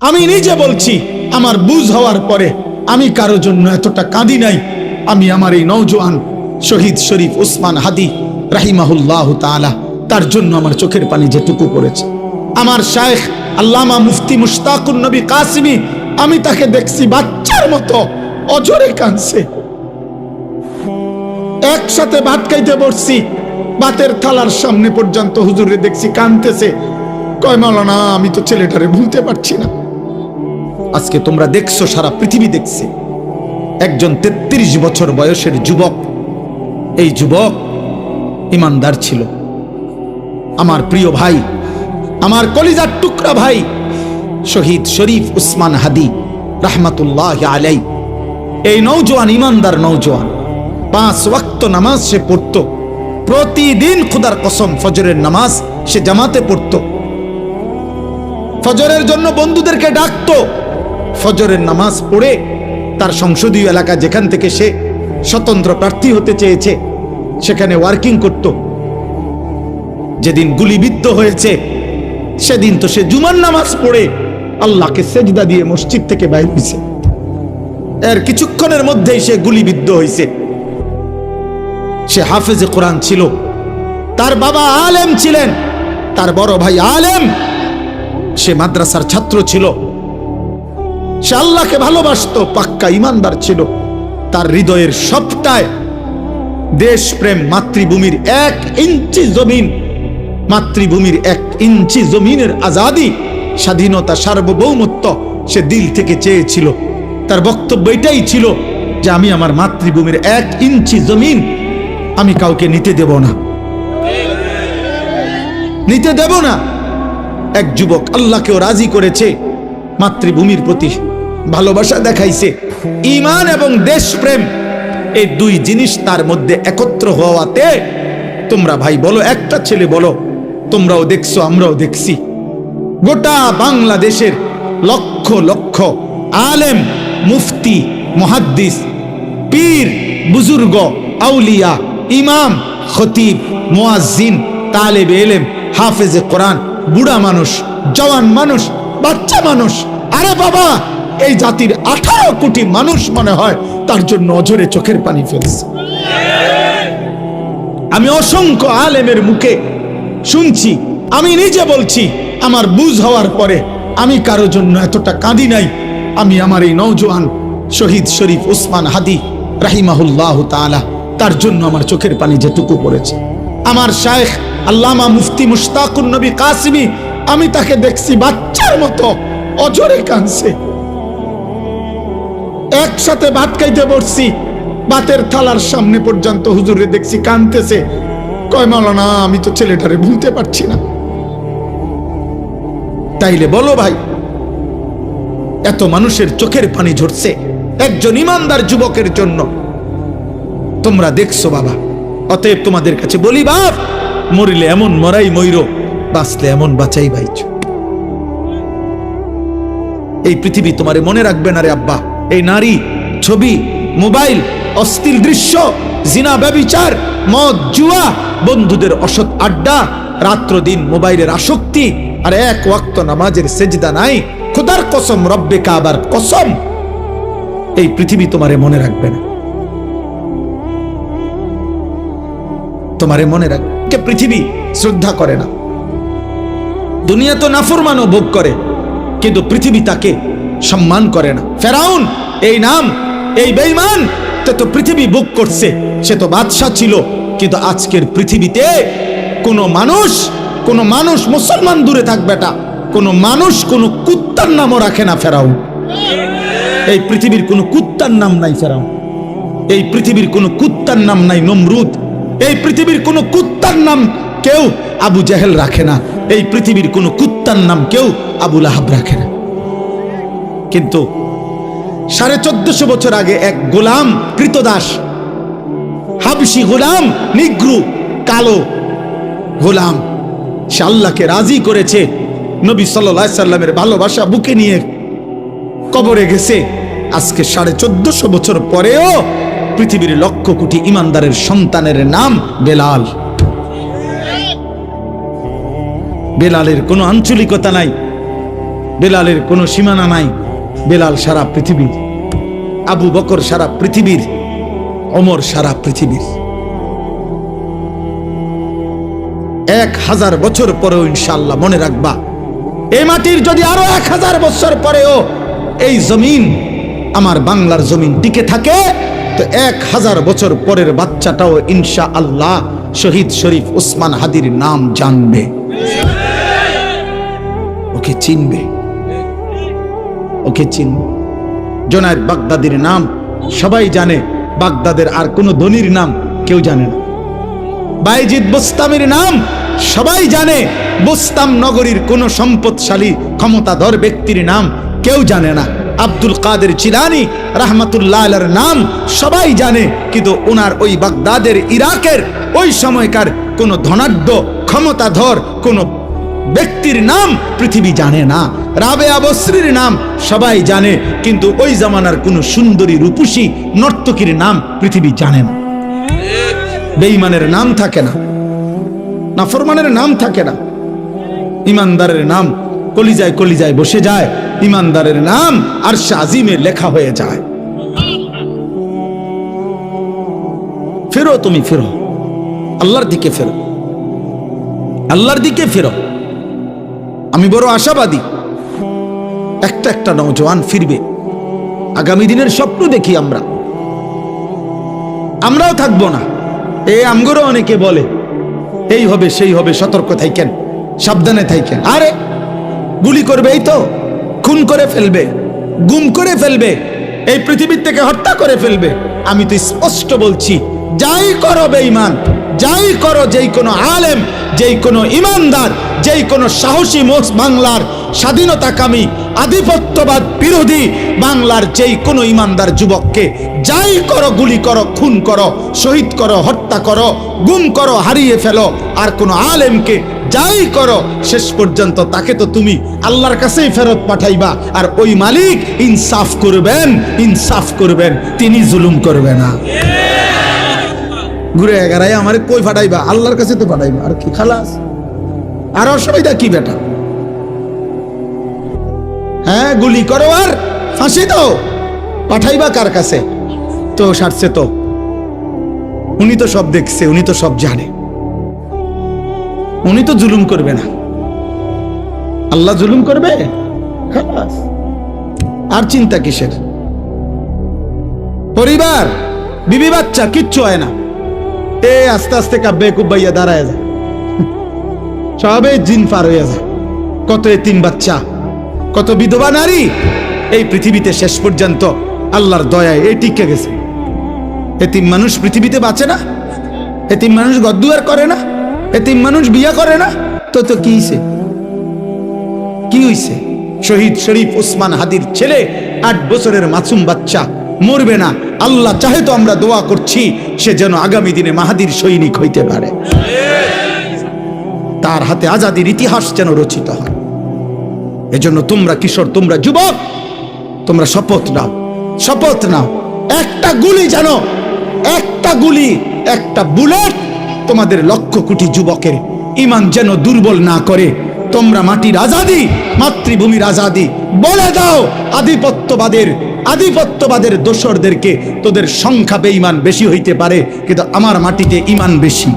আমি নিজে বলছি, আমার বুঝ হওয়ার পরে আমি কারো জন্য এতটা কাঁদি নাই। আমি আমার এই নওজোয়ান শহীদ শরীফ উসমান হাদি রাহিমাহুল্লাহ তাআলা, তার জন্য আমার চোখের পানি যেটুকু পড়েছে। আমার শায়েখ আল্লামা মুফতি মুশতাকুন নবী কাসিমি, আমি তাকে দেখছি বাচ্চার মতো অজরে কাঁদছে। একসাথে ভাত খাইতে বসছি, ভাতের থালার সামনে পর্যন্ত হুজুরে দেখছি কাঁদতেছে। কয় মাওলানা, আমি তো ছেলেটারে ভুলতে পারছি না। আজকে তোমরা দেখছো, সারা পৃথিবী দেখছে, একজন 33 বছর বয়সের যুবক। এই যুবক ইমানদার ছিল। আমার প্রিয় ভাই, আমার কলিজার টুকরা ভাই শহীদ শরীফ উসমান হাদি রাহমাতুল্লাহ আলাই, এই নওজোয়ান ইমানদার নওজোয়ান 5 ওয়াক্ত নামাজ সে পড়তো প্রতিদিন। খুদার কসম, ফজরের নামাজ সে জামাতে পড়তো। ফজরের জন্য বন্ধুদেরকে ডাকতো। ফজরের নামাজ পড়ে তার সংসদীয় এলাকা, যেখান থেকে সে স্বতন্ত্র প্রার্থী হতে চেয়েছে, সেখানে ওয়ার্কিং করত। যেদিন গুলিবিদ্ধ হয়েছে সেদিন তো সে জুমার নামাজ পড়ে আল্লাহকে সেজদা দিয়ে মসজিদ থেকে বাইর হয়েছে। এর কিছুক্ষণের মধ্যেই সে গুলিবিদ্ধ হয়েছে। সে হাফেজে কোরআন ছিল, তার বাবা আলেম ছিলেন, তার বড় ভাই আলেম, সে মাদ্রাসার ছাত্র ছিল, সে আল্লাহকে ভালোবাসতো, পাক্কা ইমানদার ছিল। তার হৃদয়ের সবটায় দেশপ্রেম, মাতৃভূমির 1 ইঞ্চি জমিন, মাতৃভূমির 1 ইঞ্চি জমিনের আজাদি, স্বাধীনতা, সার্বভৌমত্ব সে দিল থেকে চেয়েছিল। তার বক্তব্য এটাই ছিল যে আমি আমার মাতৃভূমির 1 ইঞ্চি জমিন আমি কাউকে নিতে দেব না, নিতে দেব না। এক যুবক আল্লাহকেও রাজি করেছে, মাতৃভূমির প্রতি ভালোবাসা দেখাইছে। ঈমান এবং দেশপ্রেম, এই 2 জিনিস তার মধ্যে একত্র হওয়াতে, তোমরা ভাই বলো, একটা ছেলে বলো, তোমরাও দেখছো, আমরাও দেখছি, গোটা বাংলাদেশের লক্ষ লক্ষ আলেম, মুফতি, মুহাদ্দিস, পীর, বুজুর্গ, আউলিয়া, ইমাম, খতিব, মুয়াজ্জিন, তালেবে ইলম, হাফেজে কোরআন, বুড়া মানুষ, জওয়ান মানুষ, বাচ্চা মানুষ, আরে বাবা, এই জাতির 18 কোটি মানুষ মনে হয় তার জন্য অঝরে চোখের পানি ফেলছে। আমি অসংখ্য আলেমের মুখে শুনছি, আমি নিজে বলছি, আমার বুঝ হওয়ার পরে আমি কারো জন্য এতটা কাঁদি নাই। আমি আমার এই নওজোয়ান শহীদ শরীফ উসমান হাদি রাহিমাহুল্লাহ তাআলা, তার জন্য আমার চোখের পানি যেটুকু পড়েছে। আমার শায়েখ আল্লামা মুফতি মুশতাকুন নবী কাসিমি, আমি তাকে দেখছি বাচ্চার মতো অঝরে কাঁদছে। একসাথে ভাত খাইতে বসছি, ভাতের থালার সামনে পর্যন্ত হুজুরে দেখছি কাঁদতেছে। কয় মাওলানা, আমি তো ছেলেটারে ভুলতে পারছি না। তাইলে বলো ভাই, এত মানুষের চোখের পানি ঝরছে একজন ইমানদার যুবকের জন্য, তোমরা দেখছো বাবা। অতএব তোমাদের কাছে বলি, বাপ, মরিলে এমন মরাই মইরো, বাঁচলে এমন বাঁচাই বাইছ। এই পৃথিবী তোমারে মনে রাখবে না রে আব্বা। এই নারী, ছবি, মোবাইল, অশ্লীল দৃশ্য, জিনা, ব্যভিচার, মদ, জুয়া, বন্ধুদের অসৎ আড্ডা, রাত্র দিন মোবাইলের আসক্তি, আর 1 ওয়াক্ত নামাজের সেজদা নাই। খোদার কসম, রব্বে কাবার কসম, এই পৃথিবী তোমারে মনে রাখবে না। তোমারে মনে রাখবে, পৃথিবী শ্রদ্ধা করে না। দুনিয়া তো নাফরমানও ভোগ করে, কিন্তু পৃথিবী তাকে সম্মান করে না। ফেরাউন, এই নাম, এই বেঈমান, তো পৃথিবী ভোগ করছে। সে তো বাদশা ছিল, কিন্তু আজকের পৃথিবীতে কোনো মানুষ মুসলমান দূরে থাকবে, কোনো মানুষ কোনো কুত্তার নামও রাখে না ফেরাউন। এই পৃথিবীর কোনো কুত্তার নাম নাই ফেরাউন। এই পৃথিবীর কোনো কুত্তার নাম নাই নমরুদ। এই পৃথিবীর কোনো কুত্তার নাম কেউ আবু জাহেল রাখে না। এই পৃথিবীর কোনো কুত্তার নাম কেউ আবু লাহাব রাখে না। কিন্তু 1450 বছর আগে এক গোলাম, কৃতদাস, হাবশি গোলাম, নিগ্রু, কালো গোলাম, সে আল্লাহকে রাজি করেছে। নবী সাল্লাল্লাহু আলাইহি সাল্লামের ভালোবাসা বুকে নিয়ে কবরে গেছে। আজকে 1450 বছর পরেও পৃথিবীর লক্ষ কোটি ইমানদারের সন্তানের নাম বেলাল। বেলালের কোনো আঞ্চলিকতা নাই, বেলালের কোনো সীমানা নাই। বেলাল সারা পৃথিবীর, আবু বকর সারা পৃথিবীর, ওমর সারা পৃথিবীর। 1000 বছর পরেও ইনশাআল্লাহ মনে রাখবা, এই মাটির যদি আরো 1000 বছর পরেও এই জমিন, আমার বাংলার জমিন টিকে থাকে, তো 1000 বছর পরের বাচ্চাটাও ইনশাআল্লাহ শহীদ শরীফ ওসমান হাদির নাম জানবে, ওকে চিনবে, ওকে চিনবে। জুনায়েদ বাগদাদির নাম সবাই জানে, বাগদাদের আর কোনো ধনীর নাম কেউ জানে না। বাইজিদ বুস্তামির নাম সবাই জানে, বুস্তাম নগরীর কোন সম্পদশালী ক্ষমতাধর ব্যক্তির নাম কেউ জানে না। আব্দুল কাদের জিলানী রাহমাতুল্লাহ আলাইহির নাম সবাই জানে, কিন্তু ওনার ওই বাগদাদের, ইরাকের ওই সময়কার কোন ধনাঢ্য ক্ষমতাধর কোন ব্যক্তির নাম পৃথিবী জানে না। রাবেয়া বসরির নাম সবাই জানে, কিন্তু ওই জামানার কোন সুন্দরী রূপসী নর্তকীর নাম পৃথিবী জানে না। বেঈমানের নাম থাকে না, নাফরমানের নাম থাকে না, ইমানদারের নাম কলিজায় কলিজায় বসে যায়, ইমানদারের নাম আরশে আজিমে লেখা হয়ে যায়। ফেরো, তুমি ফেরো, আল্লাহর দিকে ফেরো, আল্লাহর দিকে ফেরো। আমি বড় আশাবাদী, একটা একটা নওজোয়ান ফিরবে। আগামী দিনের স্বপ্ন দেখি আমরাও থাকবো না। এই আমগরও অনেকে বলে এই হবে সেই হবে, সতর্ক থাকেন, সাবধানে থাকেন। আরে গুলি করবে, এই তো খুন করে ফেলবে, গুম করে ফেলবে, এই পৃথিবীর থেকে হত্যা করে ফেলবে। আমি তো স্পষ্ট বলছি, যাই করো বেঈমান, যাই করো, যেই কোনো আলেম, যেই কোনো ইমানদার, যেই কোনো সাহসী বাংলার স্বাধীনতাকামী আধিপত্যবাদ বিরোধী বাংলার যেই কোনো ইমানদার যুবককে যাই করো, গুলি করো, খুন করো, শহীদ করো, হত্যা করো, গুম করো, হারিয়ে ফেলো, আর কোনো আলেমকে যাই করো, শেষ পর্যন্ত তাকে তো তুমি আল্লাহর কাছেই ফেরত পাঠাইবা। আর ওই মালিক ইনসাফ করবেন, ইনসাফ করবেন, তিনি জুলুম করবে না। ঘুরে এগারাই আমারে কই ফাটাইবা? আল্লাহর কাছে তো ফাটাইবা, আর কি খালাস, আর অসুবিধা কি বেটা? হ্যাঁ, গুলি করো আর ফাঁসি দাও, পাঠাইবা কার কাছে? তো সারছে তো, উনি তো সব দেখছে, উনি তো সব জানে, উনি তো জুলুম করবে না। আল্লাহ জুলুম করবে? খালাস, আর চিন্তা কিসের? পরিবার, বিবি বাচ্চা কিচ্ছু হয় না, এ আস্তে আস্তে কাব্যে কুব্বাইয়া দাঁড়ায় যায়, সবে জিন পার হয়ে যায়। কত এতিম বাচ্চা, কত বিধবা নারী এই পৃথিবীতে শেষ পর্যন্ত আল্লাহর দয়ায় এই টিকে গেছে। এতিম মানুষ পৃথিবীতে বাঁচে না, এতিম মানুষ গদ্দুয়ার করে না, এতিম মানুষ বিয়া করে না, তো তো কি হইছে? কি হইছে? শহীদ শরীফ ওসমান হাদির ছেলে 8 বছরের মাসুম বাচ্চা মরবে না। আল্লাহ চাহে তো আমরা দোয়া করছি সে যেন আগামী দিনে মাহাদির সৈনিক হইতে পারে, তার হাতে আজাদির ইতিহাস যেন রচিত হয়। এজন্য তোমরা কিশোর, তোমরা যুবক, তোমরা শপথ নাও, শপথ নাও, একটা গুলি যেন, একটা গুলি, একটা বুলেট তোমাদের লক্ষ কোটি যুবকের ঈমান যেন দুর্বল না করে। তোমরা মাটির আজাদি, মাতৃভূমির আজাদি বলে দাও। আধিপত্যবাদের দোসরদেরকে, তোদের সংখ্যা বেঈমান বেশি হইতে পারে, কিন্তু আমার মাটিতে ঈমান বেশি।